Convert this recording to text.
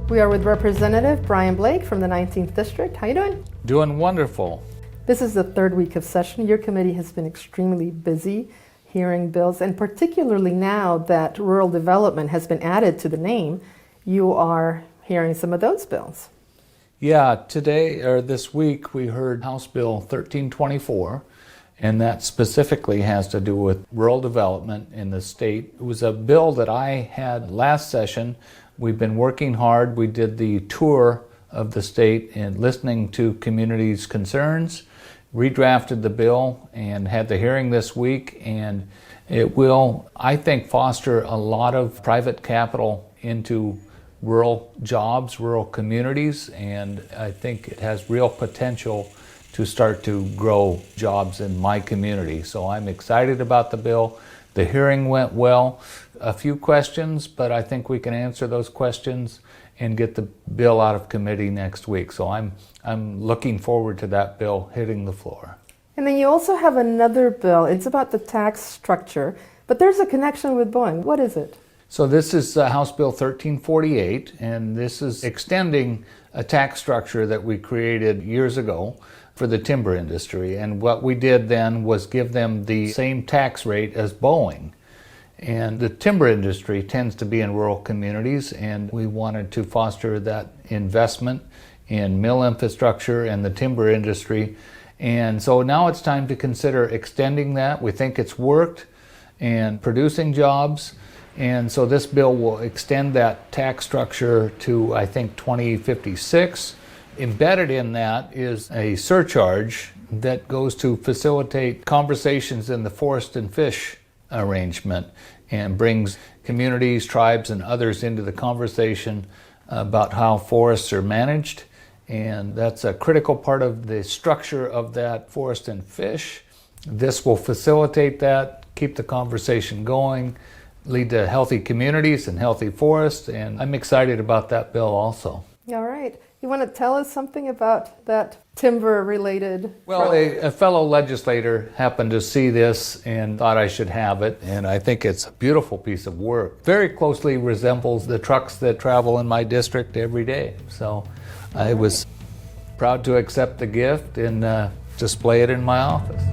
We are with Representative Brian Blake from the 19th District. How you doing? Doing wonderful. This is the third week of session. Your committee has been extremely busy hearing bills, and particularly now that rural development has been added to the name, you are hearing some of those bills. Yeah, today or this week we heard House Bill 1324, and that specifically has to do with rural development in the state. It was a bill that I had last session. We've been working hard. We did the tour of the state and listening to communities' concerns, redrafted the bill and had the hearing this week, and it will, I think, foster a lot of private capital into rural jobs, rural communities, and I think it has real potential to start to grow jobs in my community. So I'm excited about the bill. The hearing went well. A few questions, but I think we can answer those questions and get the bill out of committee next week. So I'm looking forward to that bill hitting the floor. And then you also have another bill. It's about the tax structure, but there's a connection with Boeing. What is it? So this is House Bill 1348, and this is extending a tax structure that we created years ago for the timber industry. And what we did then was give them the same tax rate as Boeing. And the timber industry tends to be in rural communities, and we wanted to foster that investment in mill infrastructure and the timber industry. And so now it's time to consider extending that. We think it's worked and producing jobs. And so this bill will extend that tax structure to, I think, 2056. Embedded in that is a surcharge that goes to facilitate conversations in the forest and fish arrangement and brings communities, tribes, and others into the conversation about how forests are managed. And that's a critical part of the structure of that forest and fish. This will facilitate that, keep the conversation going, lead to healthy communities and healthy forests, and I'm excited about that bill also. All right. You want to tell us something about that timber-related? Well, a fellow legislator happened to see this and thought I should have it, and I think it's a beautiful piece of work. Very closely resembles the trucks that travel in my district every day. So I was proud to accept the gift and display it in my office.